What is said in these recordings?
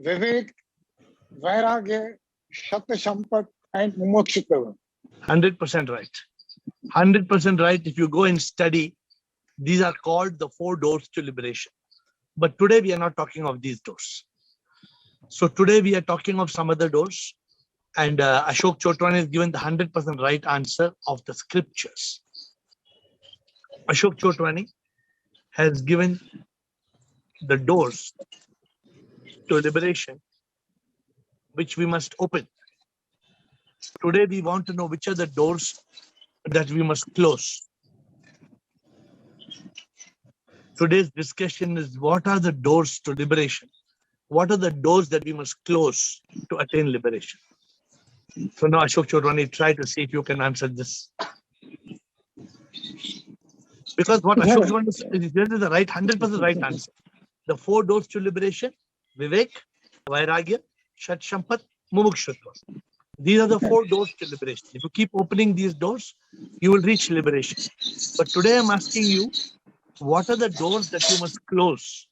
Vivek, Vairagya, Shatya Sampat, and Mumokshitava. 100% right. 100% right. If you go and study, these are called the 4 doors to liberation. But today we are not talking of these doors. So today we are talking of some other doors. And Ashok Chotwani has given the 100% right answer of the scriptures. Ashok Chotwani has given the doors to liberation, which we must open. Today we want to know which are the doors that we must close. Today's discussion is what are the doors to liberation? What are the doors that we must close to attain liberation? So now Ashok Chotwani, try to see if you can answer this. Because what Ashok Chotwani is the right, 100% right answer. The 4 doors to liberation: Vivek, Vairagya, Shat Sampat, Mumukshutva. These are the 4 doors to liberation. If you keep opening these doors, you will reach liberation. But today I'm asking you, what are the doors that you must close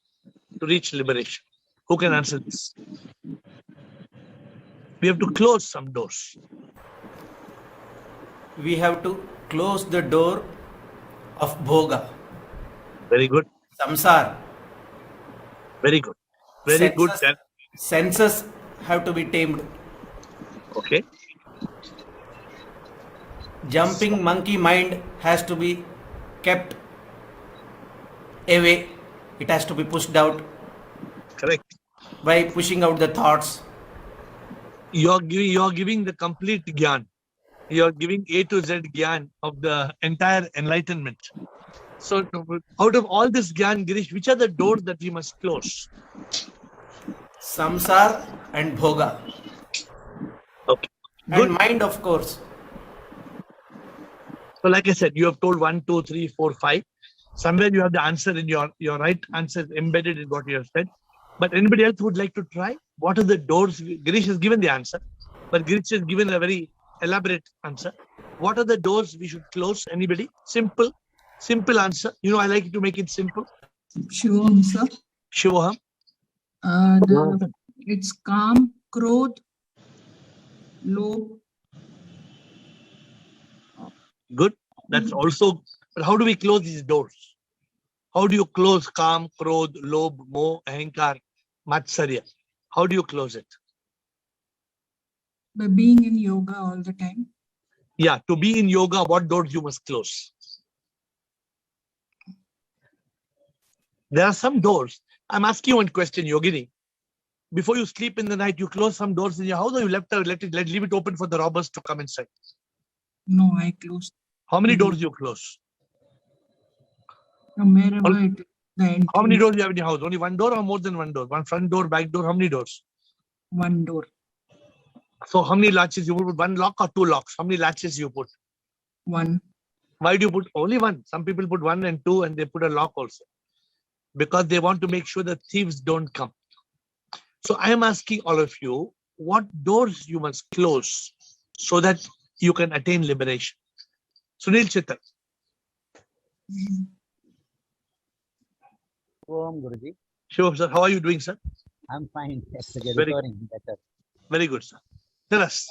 to reach liberation? Who can answer this? We have to close some doors. We have to close the door of bhoga. Very good. Samsara. Very good. Very good. Senses have to be tamed. Okay. Jumping monkey mind has to be kept away. It has to be pushed out. Correct. By pushing out the thoughts. You're giving the complete gyan. You're giving A to Z gyan of the entire enlightenment. So out of all this gyan, Girish, which are the doors that we must close? Samsara and bhoga. Okay. Good. And mind, of course. So like I said, you have told 1, 2, 3, 4, 5. Somewhere you have the answer in your right answer embedded in what you have said. But anybody else would like to try? What are the doors? Girish has given the answer, but Girish has given a very elaborate answer. What are the doors we should close? Anybody? Simple answer. You know, I like to make it simple. Shivoham, sir. Shivoham. It's calm, krodh, lobh. Good. That's also. But how do we close these doors? How do you close Kam, Krodh, Lobh, Moh, Ahankar, Matsarya? How do you close it? By being in yoga all the time. Yeah, to be in yoga, what doors you must close? There are some doors. I'm asking you one question, Yogini. Before you sleep in the night, you close some doors in your house, or you leave it open for the robbers to come inside? No, I closed. How many doors you close? Wherever it is. How many doors you have in your house? Only one door or more than one door? One front door, back door, how many doors? One door. So how many latches you put? 1 lock or 2 locks? How many latches you put? 1. Why do you put only 1? Some people put 1 and 2 and they put a lock also. Because they want to make sure that thieves don't come. So I am asking all of you, what doors you must close so that you can attain liberation? Sunil Chittal. Guruji. Sure, sir. How are you doing, sir? I'm fine. Very better. Very good, sir. Tell us.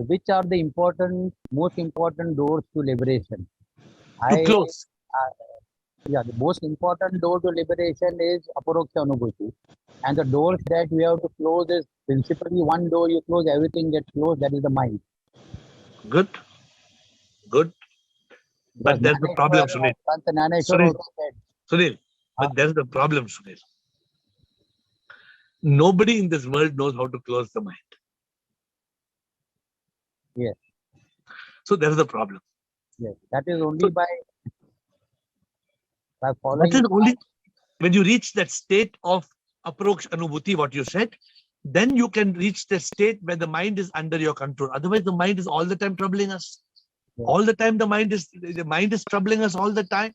Which are the most important doors to liberation? To close. The most important door to liberation is Aparoksha Anubhuti. And the doors that we have to close is principally one door you close, everything gets closed, that is the mind. Good. Good. But there's the problem, Sunil. Sunil, but there's the problem, Sunil. Nobody in this world knows how to close the mind. Yes. So there's the problem. Yes. That is only by following. That is only when you reach that state of Aparoksha Anubhuti, what you said, then you can reach the state where the mind is under your control. Otherwise, the mind is all the time troubling us. Yeah. All the time, the mind is troubling us all the time.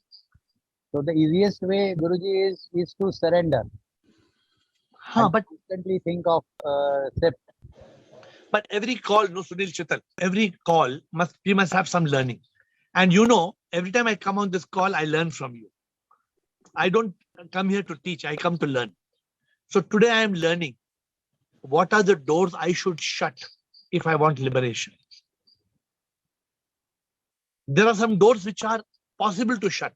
So the easiest way, Guruji, is to surrender. But constantly think of step. But every call, no, Sunil Chittal, every call we must have some learning. And you know, every time I come on this call, I learn from you. I don't come here to teach, I come to learn. So today I am learning what are the doors I should shut if I want liberation? There are some doors which are possible to shut.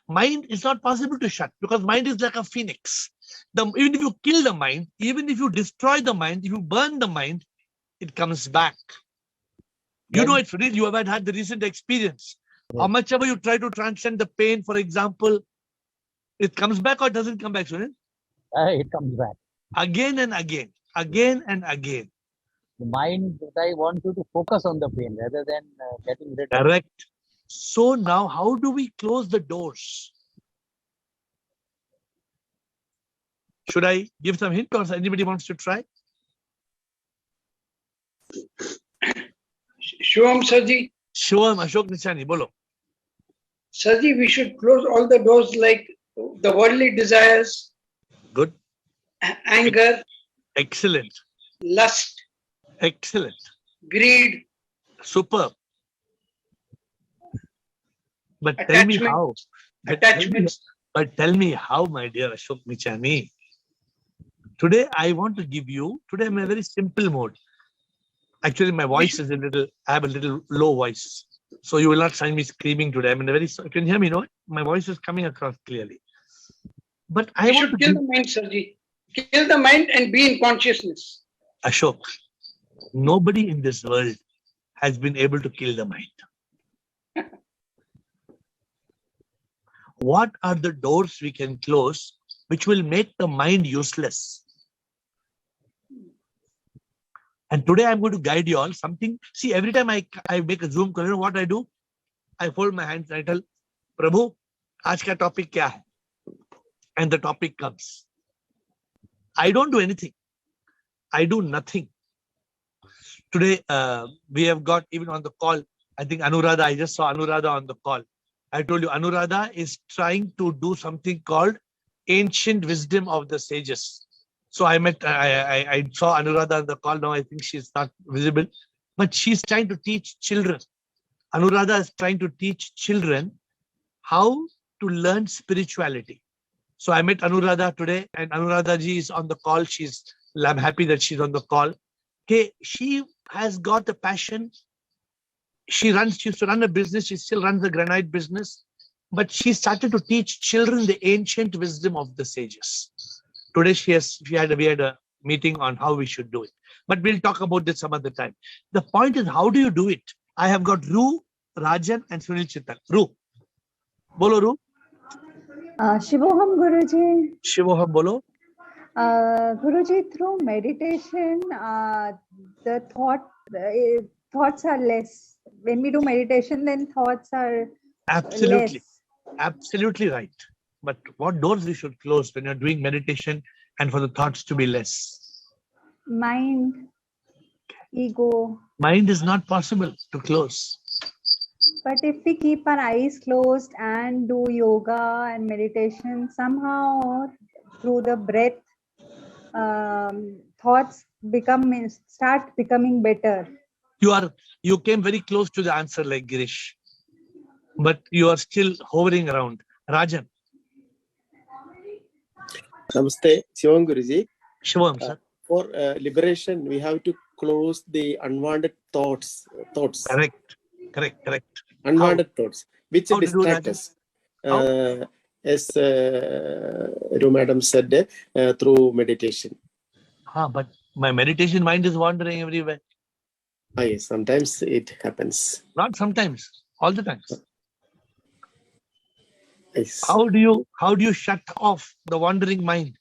Mind is not possible to shut because mind is like a phoenix. Even if you kill the mind, even if you destroy the mind, if you burn the mind, it comes back. You know it's real. You have had the recent experience. How much ever you try to transcend the pain, for example, it comes back or doesn't come back, Sunil? It comes back. Again and again, again and again. The mind, I want you to focus on the pain rather than getting rid of it. Correct. So now, how do we close the doors? Should I give some hint or anybody wants to try? Shivam Sarji, Shivam, Ashok Nichani, bolo. Sarji, we should close all the doors like the worldly desires, Good. anger, Excellent. lust, Excellent. greed, Superb. But tell me how. attachments. But tell me how, my dear Ashok Nichani. Today, I want to give you, today I'm in a very simple mode. Actually, my voice is I have a little low voice. So you will not find me screaming today. I'm in a very, you can hear me, no? My voice is coming across clearly. But I We want should to kill give, the mind, Sarji. Kill the mind and be in consciousness. Ashok, nobody in this world has been able to kill the mind. What are the doors we can close which will make the mind useless? And today I'm going to guide you all something. See, every time I make a Zoom call, you know what I do? I fold my hands and I tell, Prabhu, aaj ka topic kya hai? And the topic comes. I don't do anything. I do nothing. Today, we have got even on the call, I think Anuradha, I just saw Anuradha on the call. I told you, Anuradha is trying to do something called ancient wisdom of the sages. So I saw Anuradha on the call. Now I think she's not visible, but she's trying to teach children. Anuradha is trying to teach children how to learn spirituality. So I met Anuradha today, and Anuradha ji is on the call. I'm happy that she's on the call. Okay, she has got a passion. She used to run a business. She still runs the granite business, but she started to teach children the ancient wisdom of the sages. Today we had a meeting on how we should do it, but we'll talk about this some other time. The point is, how do you do it? I have got Ru, Rajan, and Sunil Chittal. Ru, bolo Ru. Shivoham Guruji. Shivoham bolo. Guruji, through meditation, the thoughts are less. When we do meditation, then thoughts are Absolutely, less. absolutely right. But what doors we should close when you're doing meditation and for the thoughts to be less? Mind, ego. Mind is not possible to close. But if we keep our eyes closed and do yoga and meditation, somehow through the breath, thoughts start becoming better. You came very close to the answer like Girish, but you are still hovering around. Rajan. Namaste, Shivam Guruji. Shivam, sir. For liberation, we have to close the unwanted thoughts. Correct. Unwanted thoughts, which How to do distract that? us. As Ru Madam said, through meditation. But my meditation mind is wandering everywhere. Yes, sometimes it happens. Not sometimes, all the time. Yes. How do you shut off the wandering mind?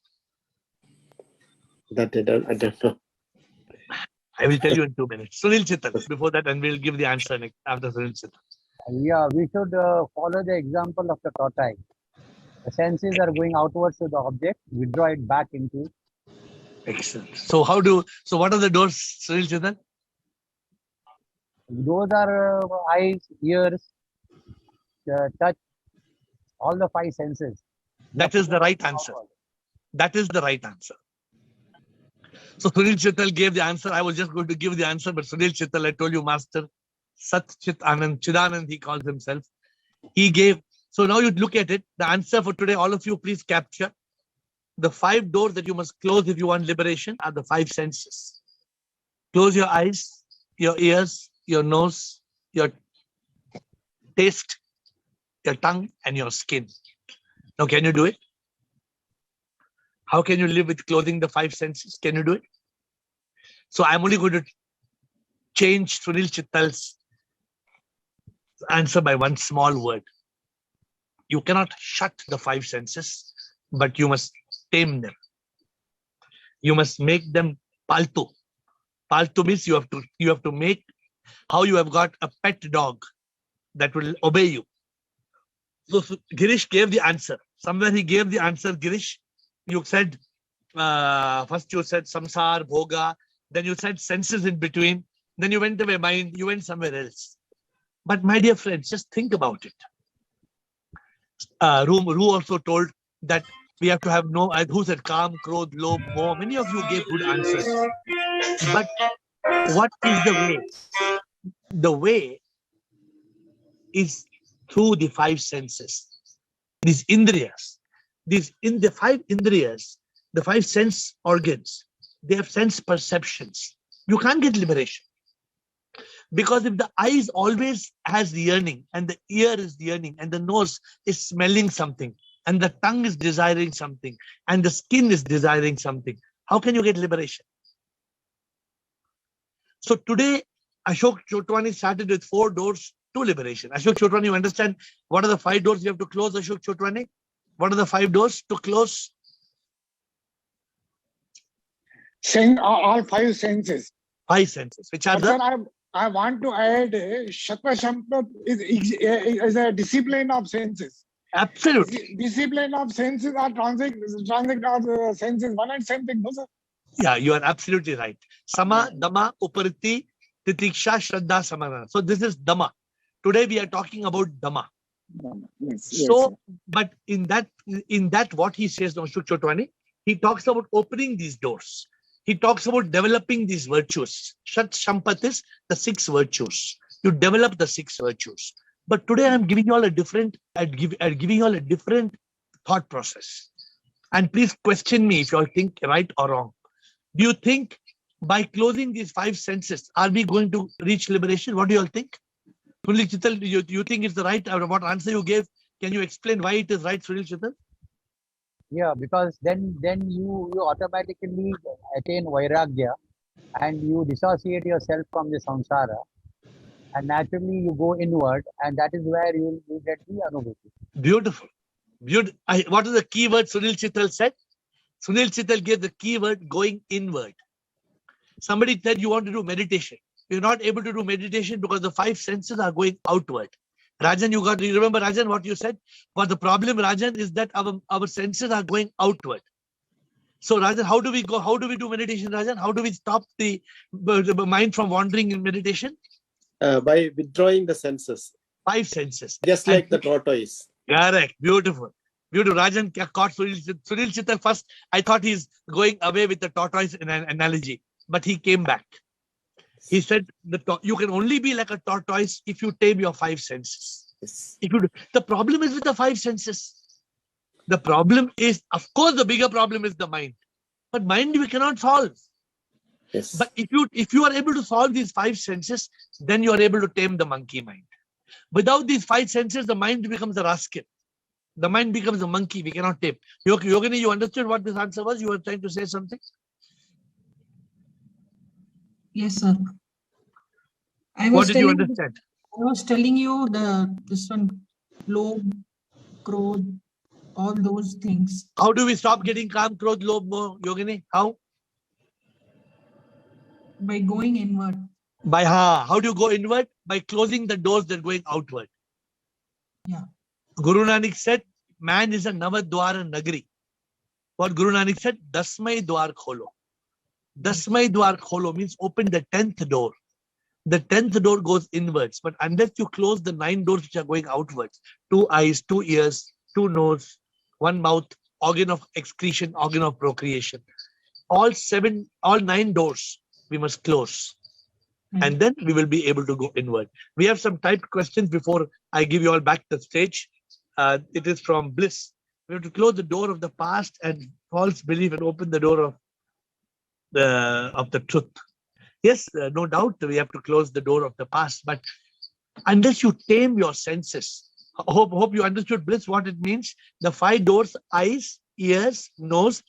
That I don't know. I will tell you in 2 minutes. Sunil Chittal, before that, and we'll give the answer after Sunil Chittal. Yeah, we should follow the example of the tortoise. The senses are going outwards to the object, we draw it back into. Excellent. So what are the doors, Sunil Chittal? Those are eyes, ears, touch, all the 5 senses. That is the right answer. That is the right answer. So Sunil Chittal gave the answer. I was just going to give the answer, but Sunil Chittal, I told you, Master Sat Chit Anand, Chidanand, he calls himself. He gave. So now you look at it. The answer for today, all of you, please capture. The 5 doors that you must close if you want liberation are the 5 senses. Close your eyes, your ears, your nose, your taste, your tongue, and your skin. Now, can you do it? How can you live with closing the 5 senses? Can you do it? So I'm only going to change Sunil Chittal's answer by one small word. You cannot shut the 5 senses, but you must tame them. You must make them paltu. Paltu means you have to make how you have got a pet dog that will obey you. So Girish gave the answer. Somewhere he gave the answer, Girish. You said, first you said samsar, bhoga, then you said senses in between, then you went away mind, you went somewhere else. But my dear friends, just think about it. Ru also told that we have to have who said calm, krodh, lobh, moh. Many of you gave good answers. But what is the way? The way is through the 5 senses. These indriyas. In the 5 indriyas, the 5 sense organs, they have sense perceptions. You can't get liberation. Because if the eyes always has yearning, and the ear is yearning, and the nose is smelling something, and the tongue is desiring something, and the skin is desiring something, how can you get liberation? So today, Ashok Chotwani started with 4 doors to liberation. Ashok Chotwani, you understand what are the 5 doors you have to close, Ashok Chotwani? What are the 5 doors to close? All 5 senses. 5 senses, which are But sir, I want to add Shatra Sampat is a discipline of senses. Absolutely. Discipline of senses are transit of senses, one and same thing, no sir? Yeah, you are absolutely right. Sama, Dhamma, Upariti, Titiksha, Shraddha, Samana. So this is Dhamma. Today we are talking about Dhamma. Yes, So, but in that what he says, Ashok Chotwani, he talks about opening these doors. He talks about developing these virtues. Shat Sampat is the 6 virtues. You develop the 6 virtues. But today I'm giving you all a different, giving you all a different thought process. And please question me if you all think right or wrong. Do you think by closing these 5 senses, are we going to reach liberation? What do you all think? Sunil Chittal, you think it's the right, what answer you gave? Can you explain why it is right, Sunil Chittal? Yeah, because then you automatically attain vairagya and you dissociate yourself from the samsara, and naturally you go inward, and that is where you get the anubhuti. Beautiful. What is the key word Sunil Chittal said? Sunil Chittal gave the key word going inward. Somebody said you want to do meditation. You're not able to do meditation because the 5 senses are going outward. Rajan, you remember Rajan what you said? But the problem, Rajan, is that our senses are going outward. So Rajan, how do we do meditation, Rajan? How do we stop the mind from wandering in meditation? By withdrawing the senses. 5 senses. Just like the tortoise. Correct. Beautiful. Beautiful. Rajan caught Sunil Chittal first. I thought he's going away with the tortoise in an analogy, but he came back. He said you can only be like a tortoise if you tame your 5 senses. Yes. The problem is with the 5 senses. The problem is, of course, the bigger problem is the mind. But mind we cannot solve. Yes. But if you are able to solve these 5 senses, then you are able to tame the monkey mind. Without these 5 senses, the mind becomes a rascal. The mind becomes a monkey. We cannot tame. Yogini, you understood what this answer was? You were trying to say something? Yes, sir. What did you understand? I was telling you this one, lobh, krodh, all those things. How do we stop getting calm, krodh, lobh, moh, Yogini? How? By going inward. How do you go inward? By closing the doors that are going outward. Yeah. Guru Nanak said, man is a Navadwara Nagri. What Guru Nanak said, Dasmai Dwar Kholo. Dasmai Dwar Kholo means open the 10th door. The 10th door goes inwards, but unless you close the 9 doors which are going outwards, 2 eyes, 2 ears, 2 nose, 1 mouth, organ of excretion, organ of procreation, all 9 doors we must close. And then we will be able to go inward. We have some typed questions before I give you all back the stage. It is from Bliss. We have to close the door of the past and false belief and open the door of the truth. Yes, no doubt we have to close the door of the past, but unless you tame your senses, hope you understood, Bliss, what it means. The 5 doors: eyes, ears, nose,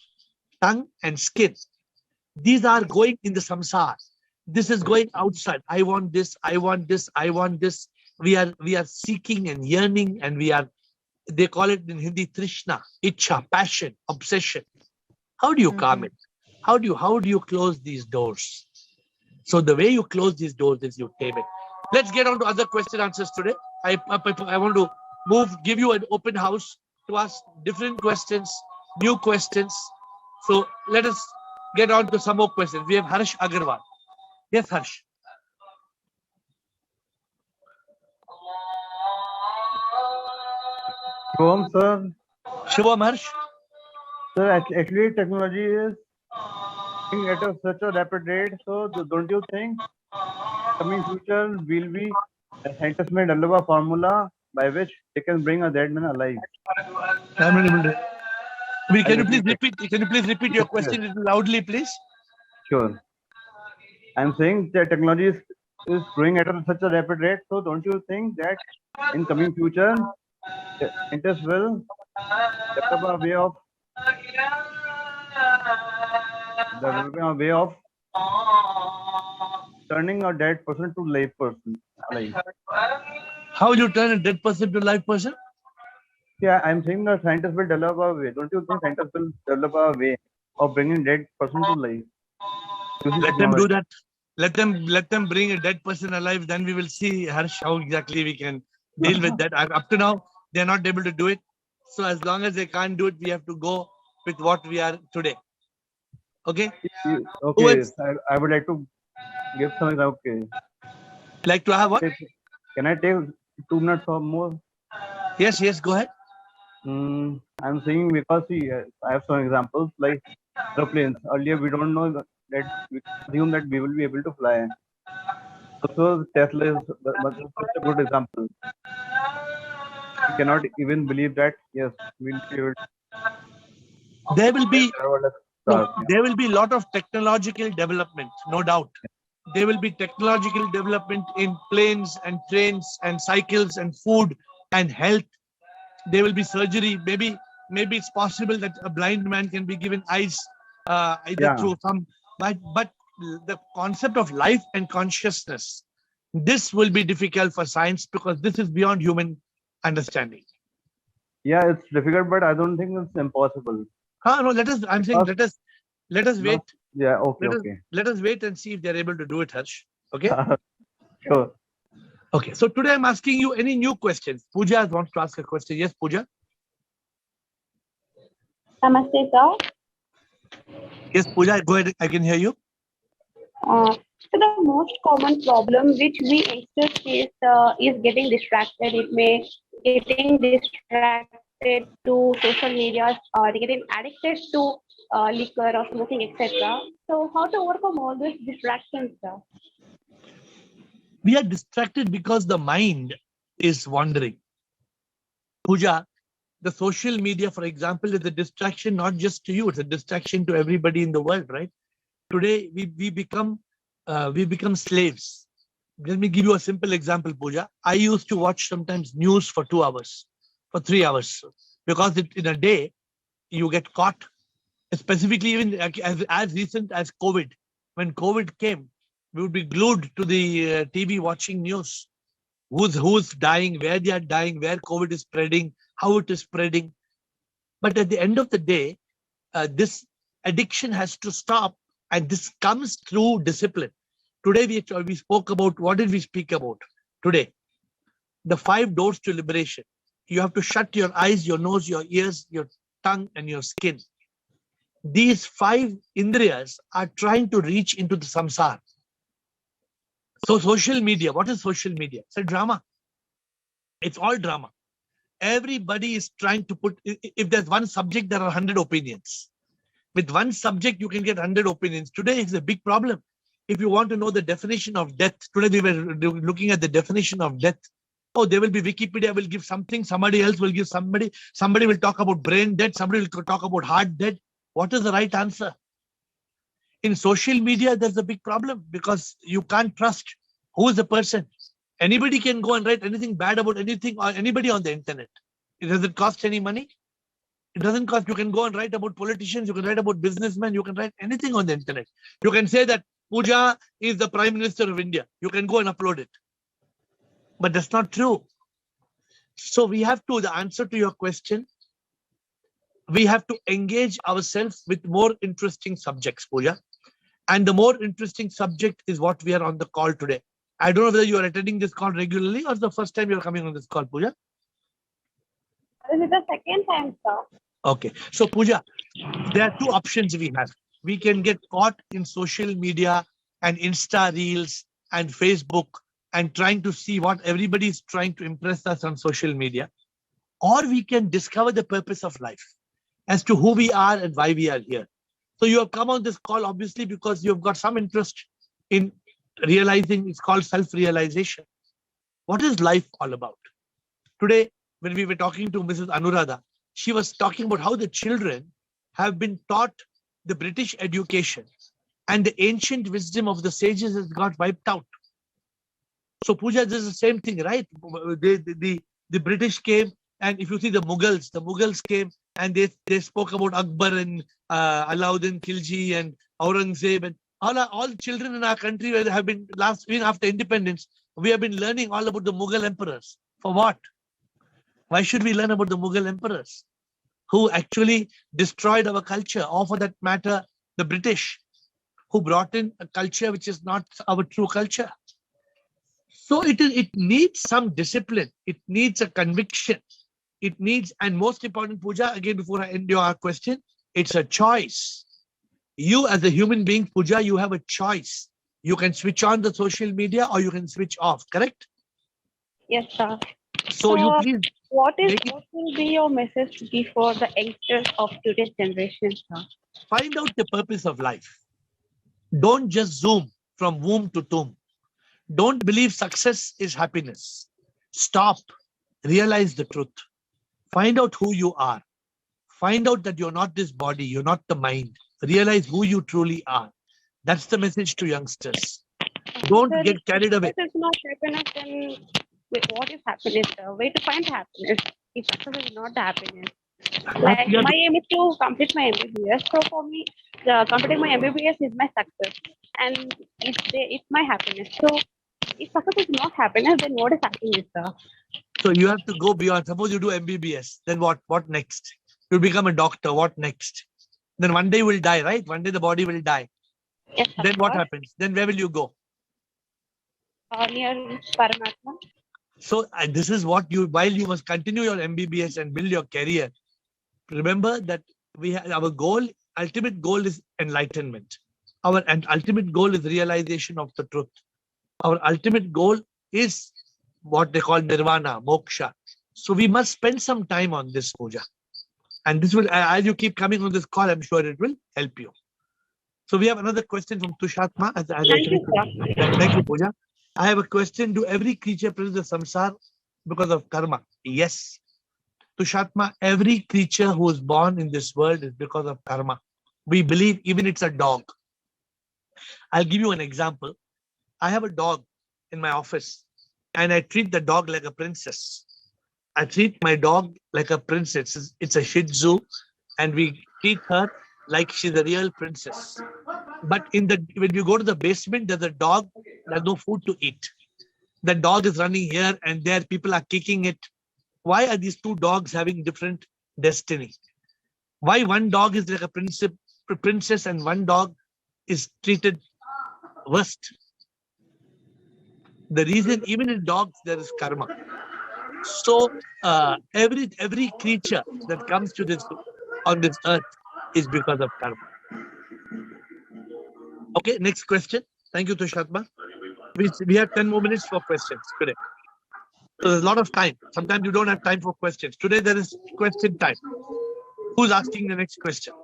tongue, and skin. These are going in the samsara. This is going outside. I want this, I want this, I want this. We are seeking and yearning, and they call it in Hindi trishna, ichha, passion, obsession. How do you calm it? How do you close these doors? So the way you close these doors is you tame it. Let's get on to other question answers today. I want to give you an open house to ask different questions, new questions. So let us get on to some more questions. We have Harsh Agarwal. Yes, Harsh. Shivam, sir. Shivam, Harsh. Sir, actually, technology is moving at such a rapid rate. So, don't you think coming future will be scientists may develop a formula by which they can bring a dead man alive? Can you please repeat your question loudly, please? Sure. I'm saying that technology is growing at such a rapid rate. So, don't you think that in coming future, scientists will develop a way of turning a dead person to live person alive? How will you turn a dead person to live person? Yeah, I'm saying that scientists will develop a way. Don't you think scientists will develop a way of bringing dead person to life? Let them do that. Let them bring a dead person alive. Then we will see, Harsh, how exactly we can deal with that. Up to now, they're not able to do it. So as long as they can't do it, we have to go with what we are today. Okay? Okay, I would like to give some example. Okay. Like to have what? Can I take 2 minutes or more? Yes, go ahead. I'm saying because I have some examples like airplanes. Earlier, we don't know that we assume that we will be able to fly. So Tesla is such a good example. We cannot even believe that, yes, we'll be able to. There will be a lot of technological development, no doubt. There will be technological development in planes and trains and cycles and food and health. There will be surgery. Maybe it's possible that a blind man can be given eyes through some. But the concept of life and consciousness, this will be difficult for science because this is beyond human understanding. Yeah, it's difficult, but I don't think it's impossible. No, let us wait. Yeah, okay. Let us wait and see if they're able to do it, Harsh. Okay? Sure. Okay, so today I'm asking you any new questions. Pooja wants to ask a question. Yes, Pooja? Namaste, sir. Yes, Pooja, go ahead. I can hear you. So the most common problem which we youngsters face is getting distracted. It may getting distracted to social media, getting addicted to liquor or smoking, etc. So how to overcome all these distractions, sir? We are distracted because the mind is wandering. Pooja, the social media, for example, is a distraction not just to you, it's a distraction to everybody in the world, right? Today, we become slaves. Let me give you a simple example, Pooja. I used to watch sometimes news for 2 hours, for 3 hours, because in a day, you get caught, specifically even as recent as COVID. When COVID came, we would be glued to the TV watching news. Who's dying, where they are dying, where COVID is spreading, how it is spreading. But at the end of the day, this addiction has to stop, and this comes through discipline. Today we spoke about, what did we speak about today? The 5 doors to liberation. You have to shut your eyes, your nose, your ears, your tongue, and your skin. These 5 indriyas are trying to reach into the samsara. So social media, what is social media? It's a drama. It's all drama. Everybody is trying to put, if there's one subject, there are 100 opinions. With one subject, you can get 100 opinions. Today is a big problem. If you want to know the definition of death, today we were looking at the definition of death. Oh, there will be Wikipedia will give something, somebody else will give somebody will talk about brain dead, somebody will talk about heart dead. What is the right answer? In social media, there's a big problem because you can't trust who is the person. Anybody can go and write anything bad about anything or anybody on the internet. Does it cost any money? It doesn't cost. You can go and write about politicians, you can write about businessmen, you can write anything on the internet. You can say that Pooja is the Prime Minister of India. You can go and upload it. But that's not true. So we have to, the answer to your question, we have to engage ourselves with more interesting subjects, Pooja. And the more interesting subject is what we are on the call today. I don't know whether you are attending this call regularly or the first time you are coming on this call, Pooja. This is the second time, sir. Okay. So Pooja, there are two options we have. We can get caught in social media and Insta Reels and Facebook and trying to see what everybody is trying to impress us on social media. Or we can discover the purpose of life as to who we are and why we are here. So you have come on this call obviously because you've got some interest in realizing, it's called self-realization. What is life all about? Today, when we were talking to Mrs. Anuradha, she was talking about how the children have been taught the British education and the ancient wisdom of the sages has got wiped out. So Pooja, this is the same thing, right? The British came, and if you see the Mughals came and they spoke about Akbar and Alauddin Khilji and Aurangzeb and all children in our country have been even after independence, we have been learning all about the Mughal emperors. For what? Why should we learn about the Mughal emperors who actually destroyed our culture, or for that matter, the British, who brought in a culture which is not our true culture? So it needs some discipline. It needs a conviction. It needs, and most important, Pooja, again, before I end your question, it's a choice. You as a human being, Pooja, you have a choice. You can switch on the social media or you can switch off, correct? Yes, sir. So you please. What will be your message for the youngsters of today's generation, sir? Find out the purpose of life. Don't just zoom from womb to tomb. Don't believe success is happiness. Stop. Realize the truth. Find out who you are. Find out that you're not this body, you're not the mind. Realize who you truly are. That's the message to youngsters. Don't get carried away. If it's not happiness, then what is happiness? Way to find happiness. If success is not the happiness. Like my aim is to complete my MBBS. So for me, completing my MBBS is my success, and it's my happiness. So if success is not happiness, then what is happiness, sir? So you have to go beyond. Suppose you do MBBS, then what? What next? You become a doctor. What next? Then one day you will die, right? One day the body will die. Yes, then what happens? Then where will you go? Near Paramatma. So this is what you, while you must continue your MBBS and build your career, remember that we have our goal, ultimate goal is enlightenment. Our ultimate goal is realization of the truth. Our ultimate goal is what they call nirvana, moksha. So we must spend some time on this, Pooja. And this will, as you keep coming on this call, I'm sure it will help you. So we have another question from Tushatma. Thank you, Pooja. I have a question. Do every creature presents the samsara because of karma? Yes. Tushatma, every creature who is born in this world is because of karma. We believe even it's a dog. I'll give you an example. I have a dog in my office and I treat the dog like a princess. I treat my dog like a princess. It's a Shih Tzu and we treat her like she's a real princess. But when you go to the basement, there's a dog, there's no food to eat. The dog is running here and there, people are kicking it. Why are these two dogs having different destiny? Why one dog is like a princess and one dog is treated worst? The reason, even in dogs, there is karma. So every creature that comes to this on this earth is because of karma. Okay, next question. Thank you, Tushatma. We have 10 more minutes for questions today. So there's a lot of time. Sometimes you don't have time for questions. Today there is question time. Who's asking the next question?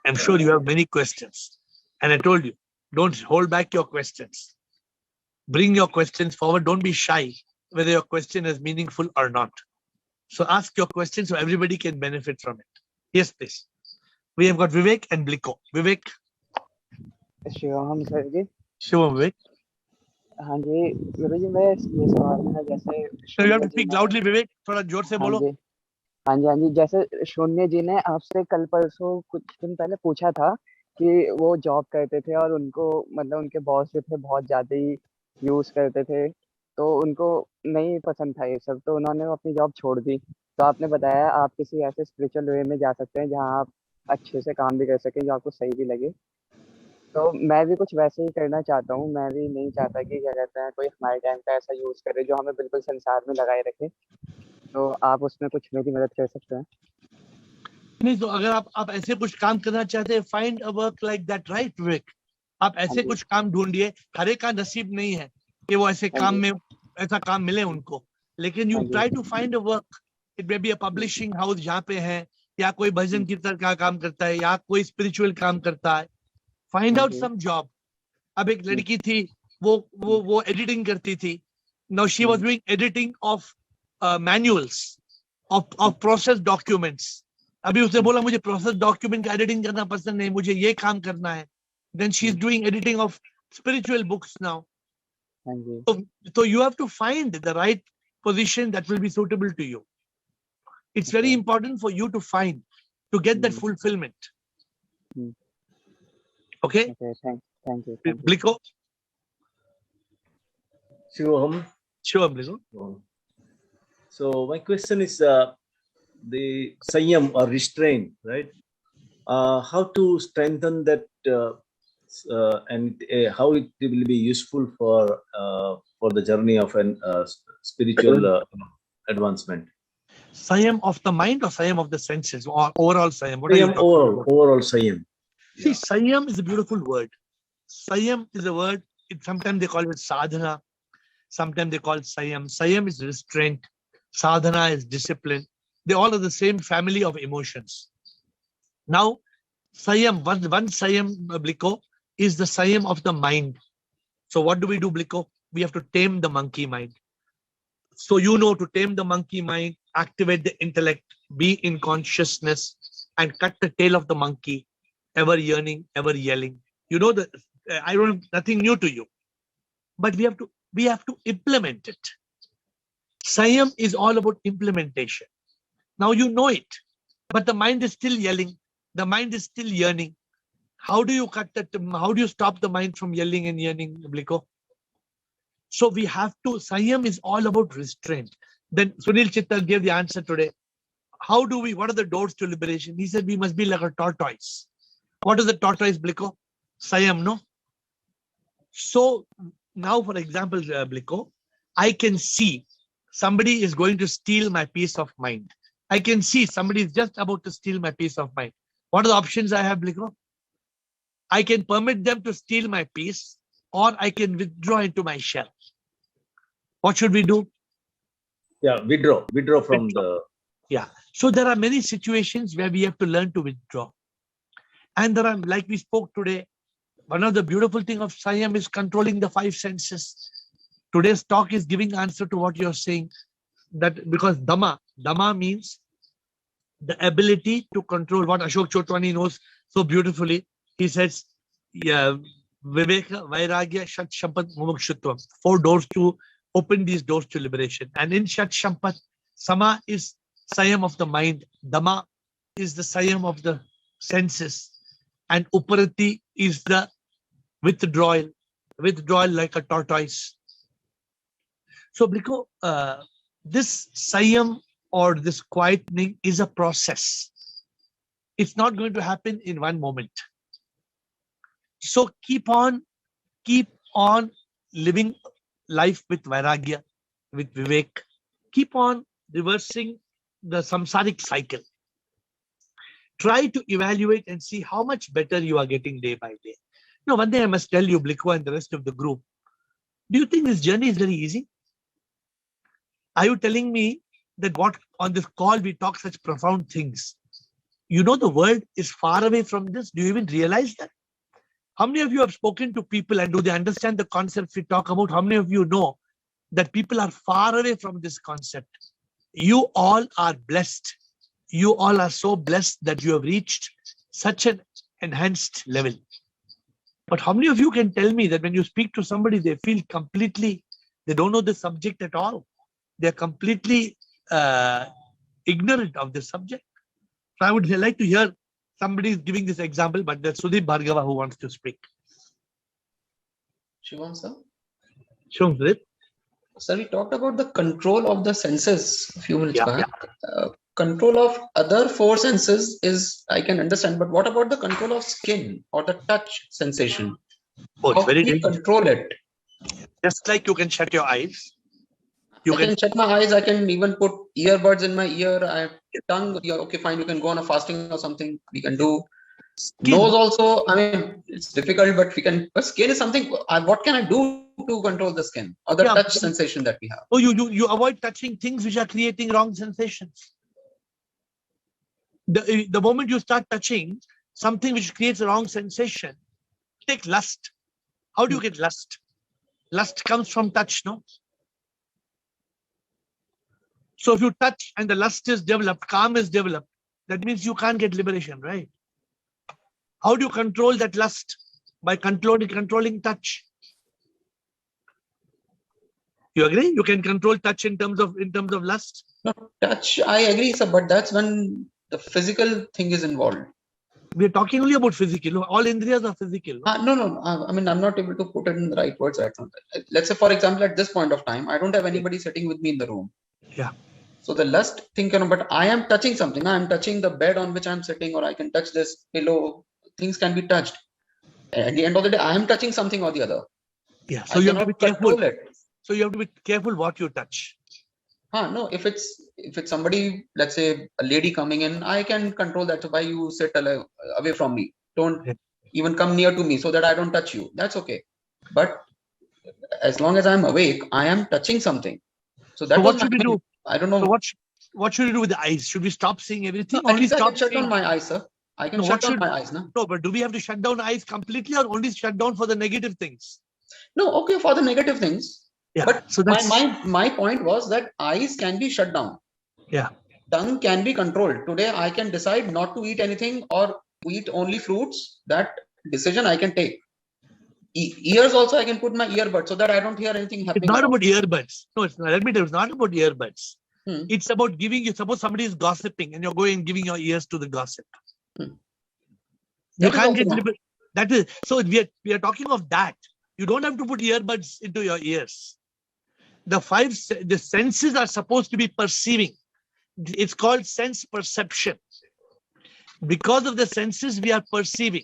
I'm sure you have many questions. And I told you, don't hold back your questions. Bring your questions forward. Don't be shy whether your question is meaningful or not. So ask your question so everybody can benefit from it. Yes, please. We have got Vivek and Bliko. Vivek. Shivam sir ji Shivam, Vivek. हाँ जी गुरु जी मैं ये सवाल है जैसे So you have शून्य to ji speak ने loudly, Vivek. थोड़ा जोर से हाँ बोलो. जी हाँ जी जैसे शून्य जी ने आपसे कल परसों कुछ दिन पहले पूछा था कि वो जॉब करते थे और उनको मतलब उनके बॉस जो थे बहुत ज्यादा ही यूज करते थे तो उनको नहीं पसंद था ये सब तो उन्होंने अपनी जॉब छोड़ दी तो आपने बताया आप किसी ऐसे स्पिरिचुअल वे में जा सकते हैं जहाँ आप अच्छे से काम भी कर सकें जो आपको सही भी लगे तो मैं भी कुछ वैसे ही करना चाहता हूँ मैं भी नहीं चाहता कि क्या कहते हैं कोई हमारे टाइम का ऐसा यूज करे जो हमें बिल्कुल संसार में लगाए रखे तो आप उसमें कुछ मेरी मदद कर सकते हैं नहीं तो अगर आप ऐसे कुछ काम करना चाहते हैं, find a work like that, right Vivek? आप ऐसे कुछ काम ढूंढिए. हर एक का नसीब नहीं है कि वो ऐसे काम में ऐसा काम मिले उनको, लेकिन you try to find a work. It may be a publishing house जहाँ पे है, या कोई भजन कीर्तन का काम करता है, या कोई स्पिरिचुअल काम करता है. Find out some job. अब एक लड़की थी, वो एडिटिंग करती थी. Now she was doing editing of manuals of process documents. अभी उसने बोला मुझे प्रोसेस डॉक्यूमेंट का एडिटिंग करना पसंद नहीं, मुझे ये काम करना है. Then she is doing editing of spiritual books now. So you have to find the right position that will be suitable to you. It's very important for you to find, to get that fulfillment. Okay? Thank you. Bliko? Shivam. Bliko. So my question is the Sanyam or restraint, right? How to strengthen that and how it will be useful for the journey of an spiritual advancement. Sayam of the mind or Sayam of the senses, or overall Sayam? What Sayam, overall Sayam. See, Sayam is a beautiful word. Sayam is a word, sometimes they call it sadhana, sometimes they call it Sayam. Sayam is restraint, sadhana is discipline. They all are the same family of emotions. Now, Sayam, one Sayam, Bliko, is the Sayam of the mind. So what do we do, Bliko? We have to tame the monkey mind. So you know, to tame the monkey mind, activate the intellect, be in consciousness, and cut the tail of the monkey, ever yearning, ever yelling. You know that I don't, nothing new to you, but we have to implement it. Sayam is all about implementation. Now you know it, but the mind is still yelling. The mind is still yearning. How do you cut that? How do you stop the mind from yelling and yearning, Bliko? So we have to, Sayam is all about restraint. Then Sunil Chittal gave the answer today. What are the doors to liberation? He said we must be like a tortoise. What is the tortoise, Bliko? Sayam, no? So now, for example, Bliko, I can see somebody is going to steal my peace of mind. I can see somebody is just about to steal my peace of mind. What are the options I have, Bliko? I can permit them to steal my peace, or I can withdraw into my shell. What should we do? Yeah, withdraw from the... Yeah. So there are many situations where we have to learn to withdraw. And there are, like we spoke today, one of the beautiful things of Sayam is controlling the five senses. Today's talk is giving answer to what you're saying. That because Dhamma means the ability to control, what Ashok Chotwani knows so beautifully. He says, yeah, Viveka, Vairagya, Shat Shampat, Mumukshutvam. 4 doors to open these doors to liberation. And in Shat Shampat, Sama is Sayam of the mind. Dhamma is the Sayam of the senses. And Uparati is the withdrawal like a tortoise. So, Bliko, this Sayam or this quietening is a process. It's not going to happen in one moment. So keep on living life with Vairagya, with Vivek. Keep on reversing the samsaric cycle. Try to evaluate and see how much better you are getting day by day. Now, one thing I must tell you, Bliko, and the rest of the group, do you think this journey is very easy? Are you telling me that what on this call we talk such profound things? You know the world is far away from this. Do you even realize that? How many of you have spoken to people and do they understand the concepts we talk about? How many of you know that people are far away from this concept? You all are blessed. You all are so blessed that you have reached such an enhanced level. But how many of you can tell me that when you speak to somebody, they feel completely, they don't know the subject at all. They're completely ignorant of the subject. So I would like to hear somebody is giving this example, but there's Sudeep Bhargava who wants to speak. Shivam sir? Shivam, Sudeep. Sir, we talked about the control of the senses a few minutes back. Yeah. Control of other four senses is, I can understand, but what about the control of skin or the touch sensation? Oh, it's How very do we dangerous. control it? Just like you can shut your eyes. I can shut my eyes, I can even put earbuds in my ear, I have tongue, yeah, okay, fine, you can go on a fasting or something, we can do. Nose also, I mean, it's difficult, but we can, but skin is something, what can I do to control the skin or the touch sensation that we have? Oh, you avoid touching things which are creating wrong sensations. The moment you start touching something which creates a wrong sensation, take lust. How do you get lust? Lust comes from touch, no? So if you touch and the lust is developed, calm is developed, that means you can't get liberation, right? How do you control that lust? By controlling touch. You agree? You can control touch in terms of lust? No, touch, I agree, sir, but that's when the physical thing is involved. We are talking only about physical. All indriyas are physical. No. I mean, I'm not able to put it in the right words right now. Let's say, for example, at this point of time, I don't have anybody sitting with me in the room. Yeah. So the lust thing, but I am touching something. I'm touching the bed on which I'm sitting, or I can touch this pillow. Things can be touched. At the end of the day, I am touching something or the other. Yeah. So you have to be careful. So you have to be careful what you touch. No, if it's somebody, let's say a lady coming in, I can control that. So why you sit away from me? Don't even come near to me so that I don't touch you. That's okay. But as long as I'm awake, I am touching something. So that what should we do? I don't know. So what should we do with the eyes? Should we stop seeing everything? No, only stop shut down my eyes, sir. I can shut down my eyes, no? No, but do we have to shut down eyes completely or only shut down for the negative things? No, okay, for the negative things. Yeah. But so that's my point was that eyes can be shut down. Yeah. Tongue can be controlled. Today I can decide not to eat anything or eat only fruits. That decision I can take. Ears also I can put my earbuds so that I don't hear anything happening. It's not about earbuds. No, it's not. Let me tell you, it's not about earbuds. It's about giving you. Suppose somebody is gossiping and you're going and giving your ears to the gossip. You can't get liberal. That is so. We are talking of that. You don't have to put earbuds into your ears. The senses are supposed to be perceiving. It's called sense perception. Because of the senses, we are perceiving.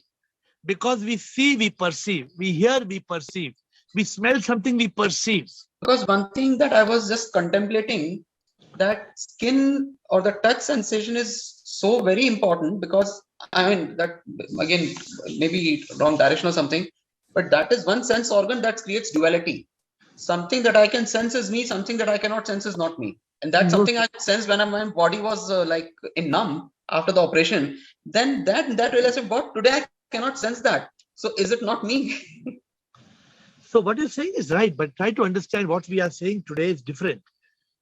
Because we see, we perceive. We hear, we perceive. We smell something, we perceive. Because one thing that I was just contemplating, that skin or the touch sensation is so very important, because I mean that again maybe wrong direction or something, but that is one sense organ that creates duality. Something that I can sense is me, something that I cannot sense is not me. And that's something I sensed when my body was like in numb after the operation. Then that realized, what, today I cannot sense that. So is it not me? So what you're saying is right, but try to understand what we are saying today is different.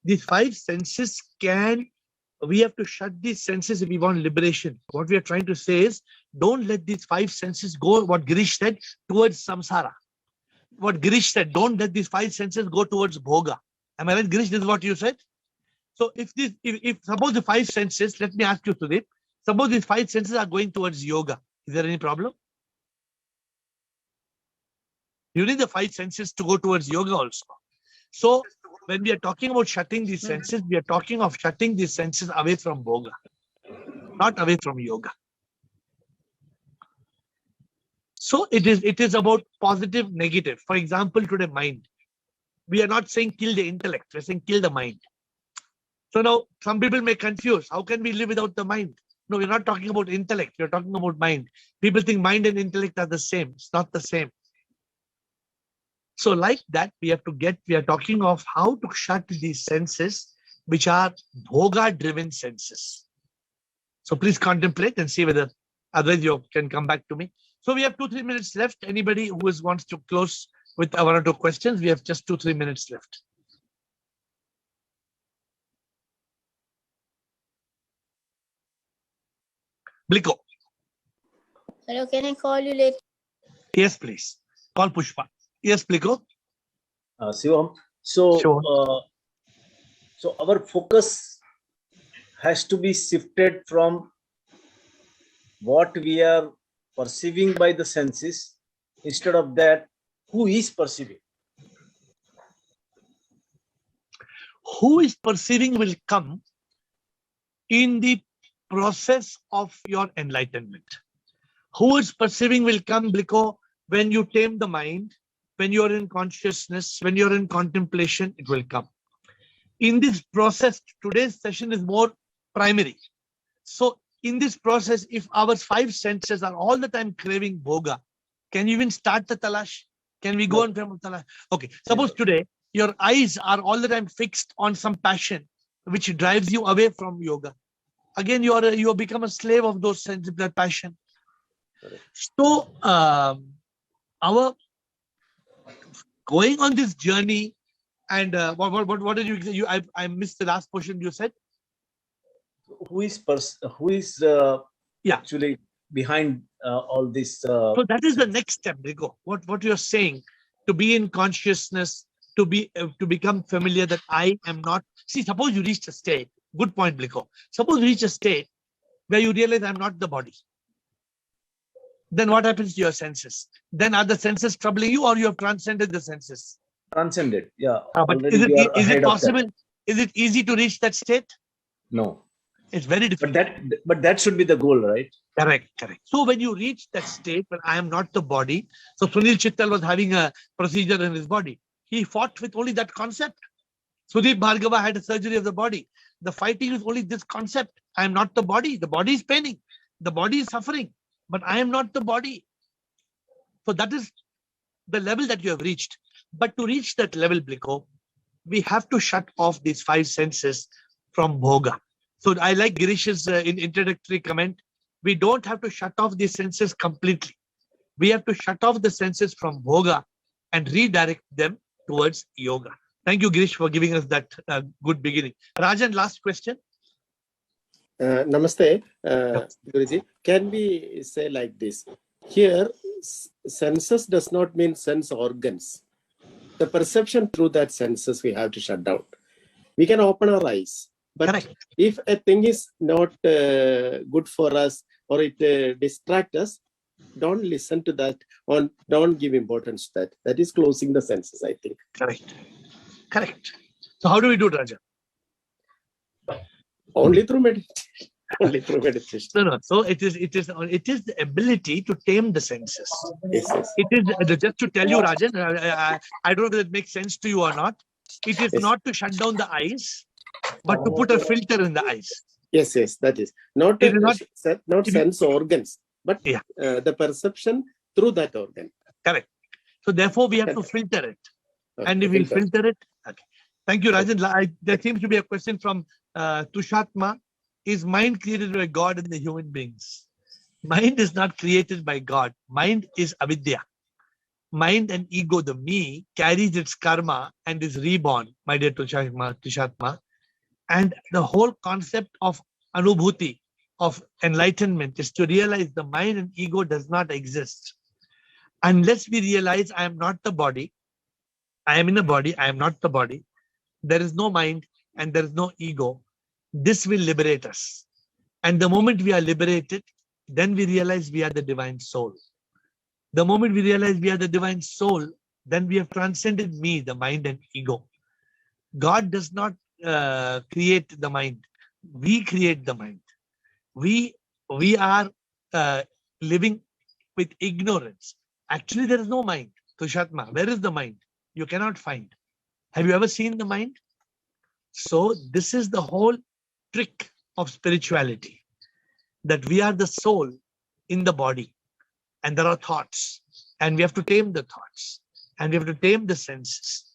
These five senses we have to shut these senses if we want liberation. What we are trying to say is, don't let these five senses go, what Girish said, towards samsara. What Girish said, don't let these five senses go towards bhoga. Am I right, Girish? This is what you said. So if suppose the five senses, let me ask you today, suppose these five senses are going towards yoga, is there any problem? You need the five senses to go towards yoga also. So when we are talking about shutting these senses, we are talking of shutting these senses away from bhoga, not away from yoga. So it is about positive, negative. For example, today mind. We are not saying kill the intellect, we're saying kill the mind. So now some people may confuse, how can we live without the mind? No, we're not talking about intellect, we're talking about mind. People think mind and intellect are the same. It's not the same. So like that, we are talking of how to shut these senses, which are bhoga-driven senses. So please contemplate and see whether, otherwise you can come back to me. So we have 2-3 minutes left. Anybody who wants to close with 1 or 2 questions, we have just 2-3 minutes left. Bliko. Hello, can I call you later? Yes, please. Call Pushpa. Yes, Bliko. Shivam, so so our focus has to be shifted from what we are perceiving by the senses, instead of that, who is perceiving? Who is perceiving will come in the process of your enlightenment. Who is perceiving will come, Bliko, when you tame the mind, when you are in consciousness, when you are in contemplation, it will come. In this process, today's session is more primary. So in this process, if our 5 senses are all the time craving bhoga, can you even start the talash? Can we go on from talash? Okay, suppose today your eyes are all the time fixed on some passion which drives you away from yoga. Again, you have become a slave of those senses, that passion. So our going on this journey, and what did you I missed the last portion you said. Who is actually behind all this? So that is the next step, Rigo. What you're saying, to be in consciousness, to become familiar that I am not. See, suppose you reach a state. Good point, Bliko. Suppose you reach a state where you realize I'm not the body. Then what happens to your senses? Then are the senses troubling you, or you have transcended the senses? Transcended, yeah. But is it possible? Is it easy to reach that state? No. It's very difficult. But that should be the goal, right? Correct. So when you reach that state when I am not the body, so Sunil Chittal was having a procedure in his body. He fought with only that concept. Sudeep Bhargava had a surgery of the body. The fighting is only this concept. I am not the body. The body is paining. The body is suffering. But I am not the body. So that is the level that you have reached. But to reach that level, Bliko, we have to shut off these 5 senses from bhoga. So I like Girish's introductory comment. We don't have to shut off these senses completely. We have to shut off the senses from bhoga and redirect them towards yoga. Thank you, Girish, for giving us that good beginning. Rajan, last question. Namaste, Guruji. Can we say like this? Here, senses does not mean sense organs. The perception through that senses we have to shut down. We can open our eyes. But if a thing is not good for us, or it distracts us, don't listen to that, or don't give importance to that. That is closing the senses, I think. Correct. So how do we do it, Raja? Only through meditation. Only through meditation. No. So it is the ability to tame the senses. Yes. It is just to tell you, Rajan. I don't know if it makes sense to you or not. It is not to shut down the eyes, but to put a filter in the eyes. Yes, that is not sense organs, but the perception through that organ. Correct. So therefore, we have to filter it, and if we filter it, okay. Thank you, Rajan. There seems to be a question from Tushatma. Is mind created by God and the human beings? Mind is not created by God. Mind is avidya. Mind and ego, the me, carries its karma and is reborn, my dear Tushatma. And the whole concept of anubhuti, of enlightenment, is to realize the mind and ego does not exist. Unless we realize I am not the body, I am in a body, I am not the body, there is no mind and there is no ego, this will liberate us. And the moment we are liberated, then we realize we are the divine soul. The moment we realize we are the divine soul, then we have transcended me, the mind and ego. God does not create the mind. We create the mind. We are living with ignorance. Actually, there is no mind. Tushatma, where is the mind? You cannot find. Have you ever seen the mind? So this is the whole trick of spirituality, that we are the soul in the body, and there are thoughts, and we have to tame the thoughts, and we have to tame the senses,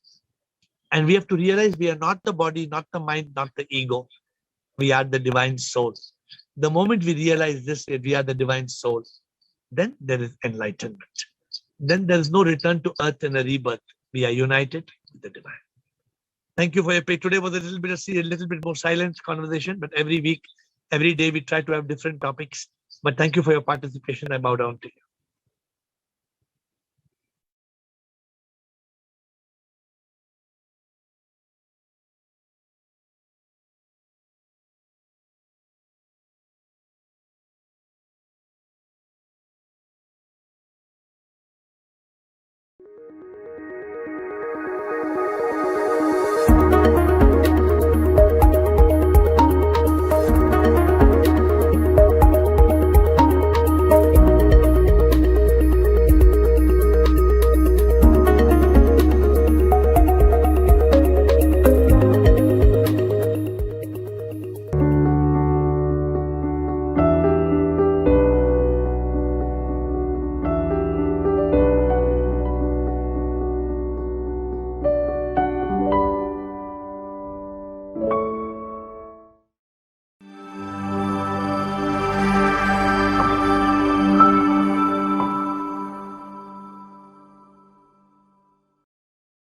and we have to realize we are not the body, not the mind, not the ego. We are the divine soul. The moment we realize this, that we are the divine soul, then there is enlightenment. Then there is no return to earth and a rebirth. We are united with the divine. Thank you for your pay. Today was a little bit more silent conversation, but every week, every day we try to have different topics. But thank you for your participation. I bow down to you.